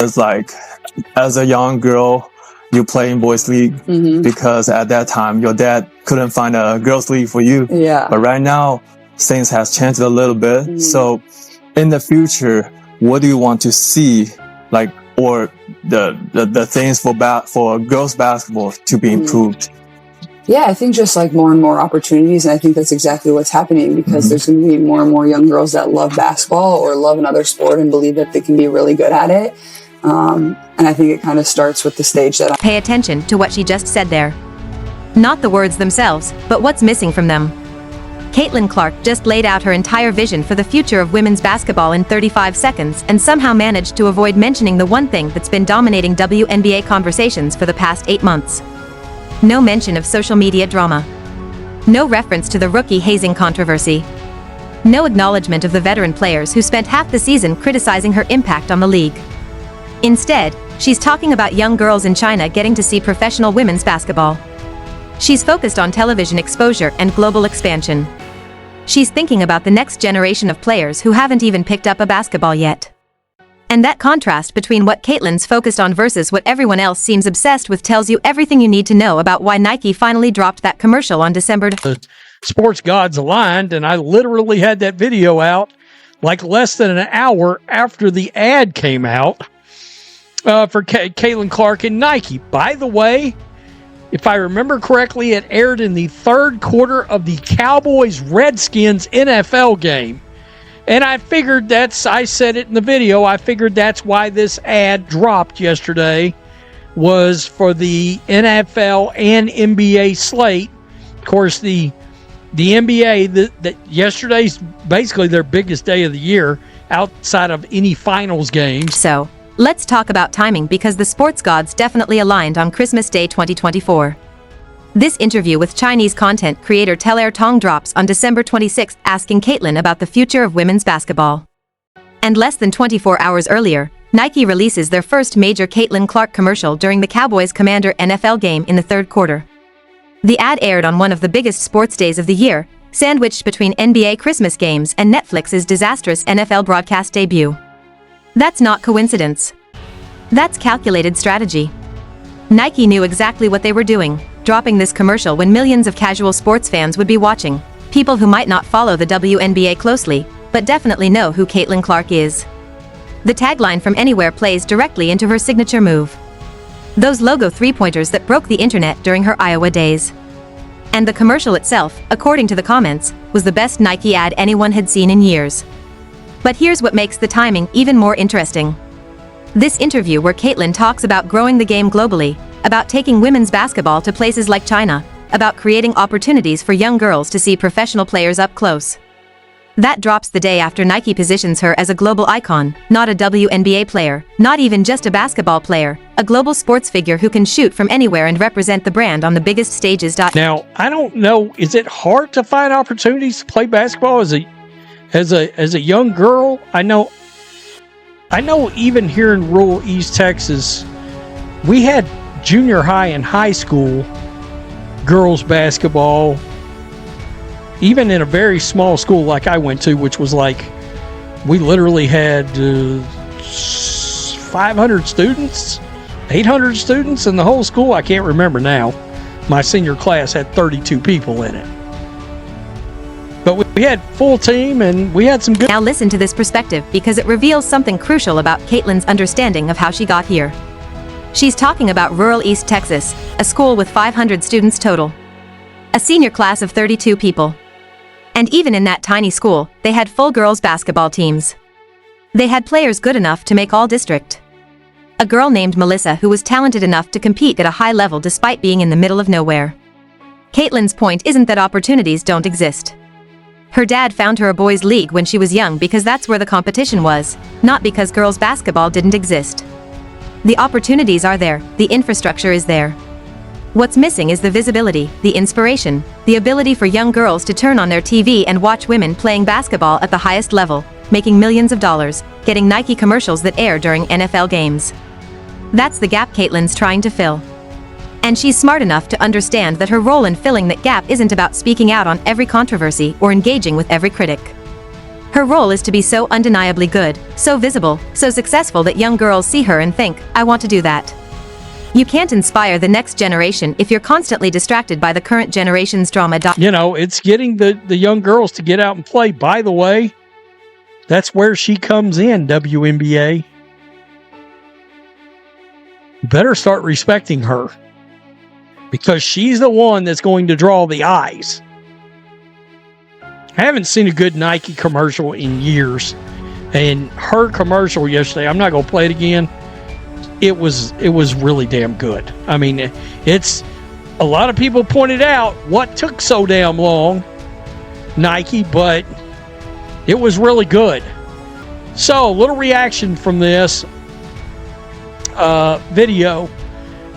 It's like, as a young girl, you play in boys league because at that time your dad couldn't find a girls league for you. Yeah. But right now, things has changed a little bit. So in the future, what do you want to see, like, or the things for girls basketball to be improved? Yeah, I think just like more and more opportunities. And I think that's exactly what's happening, because there's going to be more and more young girls that love basketball or love another sport and believe that they can be really good at it. And I think it kind of starts with the stage that Pay attention to what she just said there. Not the words themselves, but what's missing from them. Caitlin Clark just laid out her entire vision for the future of women's basketball in 35 seconds and somehow managed to avoid mentioning the one thing that's been dominating WNBA conversations for the past 8 months. No mention of social media drama. No reference to the rookie hazing controversy. No acknowledgement of the veteran players who spent half the season criticizing her impact on the league. Instead, she's talking about young girls in China getting to see professional women's basketball. She's focused on television exposure and global expansion. She's thinking about the next generation of players who haven't even picked up a basketball yet. And that contrast between what Caitlin's focused on versus what everyone else seems obsessed with tells you everything you need to know about why Nike finally dropped that commercial on December. The sports gods aligned, and I literally had that video out like less than an hour after the ad came out for Caitlin Clark and Nike. By the way, if I remember correctly, it aired in the third quarter of the Cowboys-Redskins NFL game. And I figured I said it in the video, I figured that's why this ad dropped yesterday, was for the NFL and NBA slate. Of course, the NBA, yesterday's basically their biggest day of the year outside of any finals games. So, let's talk about timing, because the sports gods definitely aligned on Christmas Day 2024. This interview with Chinese content creator Teller Tong drops on December 26th, asking Caitlin about the future of women's basketball. And less than 24 hours earlier, Nike releases their first major Caitlin Clark commercial during the Cowboys Commander NFL game in the third quarter. The ad aired on one of the biggest sports days of the year, sandwiched between NBA Christmas games and Netflix's disastrous NFL broadcast debut. That's not coincidence. That's calculated strategy. Nike knew exactly what they were doing, dropping this commercial when millions of casual sports fans would be watching, people who might not follow the WNBA closely, but definitely know who Caitlin Clark is. The tagline from Anywhere plays directly into her signature move. Those logo three-pointers that broke the internet during her Iowa days. And the commercial itself, according to the comments, was the best Nike ad anyone had seen in years. But here's what makes the timing even more interesting. This interview where Caitlin talks about growing the game globally, about taking women's basketball to places like China, about creating opportunities for young girls to see professional players up close. That drops the day after Nike positions her as a global icon, not a WNBA player, not even just a basketball player, a global sports figure who can shoot from anywhere and represent the brand on the biggest stages. Now, I don't know, is it hard to find opportunities to play basketball as a young girl? I know even here in rural East Texas, we had junior high and high school girls basketball, even in a very small school like I went to, which was like, we literally had 500 students, 800 students in the whole school. I can't remember now. My senior class had 32 people in it. But we had full team and we had some good... Now listen to this perspective, because it reveals something crucial about Caitlin's understanding of how she got here. She's talking about rural East Texas, a school with 500 students total. A senior class of 32 people. And even in that tiny school, they had full girls basketball teams. They had players good enough to make all district. A girl named Melissa who was talented enough to compete at a high level despite being in the middle of nowhere. Caitlin's point isn't that opportunities don't exist. Her dad found her a boys' league when she was young because that's where the competition was, not because girls' basketball didn't exist. The opportunities are there, the infrastructure is there. What's missing is the visibility, the inspiration, the ability for young girls to turn on their TV and watch women playing basketball at the highest level, making millions of dollars, getting Nike commercials that air during NFL games. That's the gap Caitlin's trying to fill. And she's smart enough to understand that her role in filling that gap isn't about speaking out on every controversy or engaging with every critic. Her role is to be so undeniably good, so visible, so successful that young girls see her and think, I want to do that. You can't inspire the next generation if you're constantly distracted by the current generation's drama. You know, it's getting the young girls to get out and play. By the way, that's where she comes in, WNBA. Better start respecting her, because she's the one that's going to draw the eyes. I haven't seen a good Nike commercial in years, and her commercial yesterday, I'm not going to play it again. It was really damn good. I mean, it's a lot of people pointed out what took so damn long, Nike, but it was really good. So, a little reaction from this video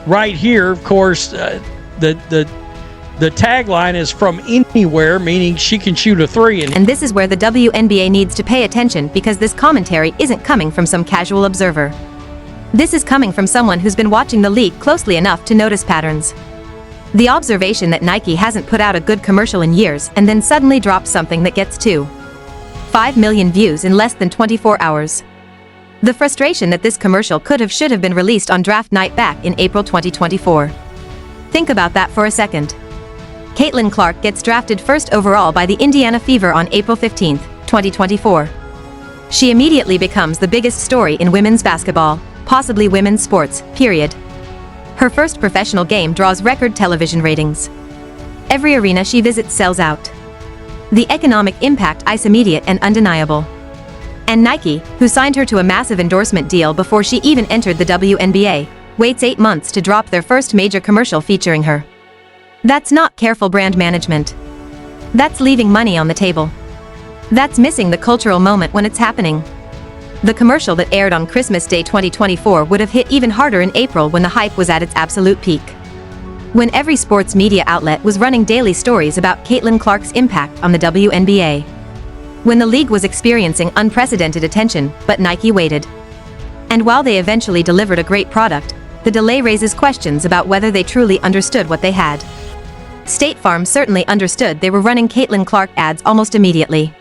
right here. Of course, the tagline is from anywhere, meaning she can shoot a three. And this is where the WNBA needs to pay attention, because this commentary isn't coming from some casual observer. This is coming from someone who's been watching the league closely enough to notice patterns. The observation that Nike hasn't put out a good commercial in years and then suddenly drops something that gets 5 million views in less than 24 hours. The frustration that this commercial should have been released on draft night back in April 2024. Think about that for a second. Caitlin Clark gets drafted first overall by the Indiana Fever on April 15, 2024. She immediately becomes the biggest story in women's basketball, possibly women's sports, period. Her first professional game draws record television ratings. Every arena she visits sells out. The economic impact is immediate and undeniable. And Nike, who signed her to a massive endorsement deal before she even entered the WNBA, waits 8 months to drop their first major commercial featuring her. That's not careful brand management. That's leaving money on the table. That's missing the cultural moment when it's happening. The commercial that aired on Christmas Day 2024 would have hit even harder in April, when the hype was at its absolute peak. When every sports media outlet was running daily stories about Caitlin Clark's impact on the WNBA. When the league was experiencing unprecedented attention, but Nike waited. And while they eventually delivered a great product, the delay raises questions about whether they truly understood what they had. State Farm certainly understood they were running Caitlin Clark ads almost immediately.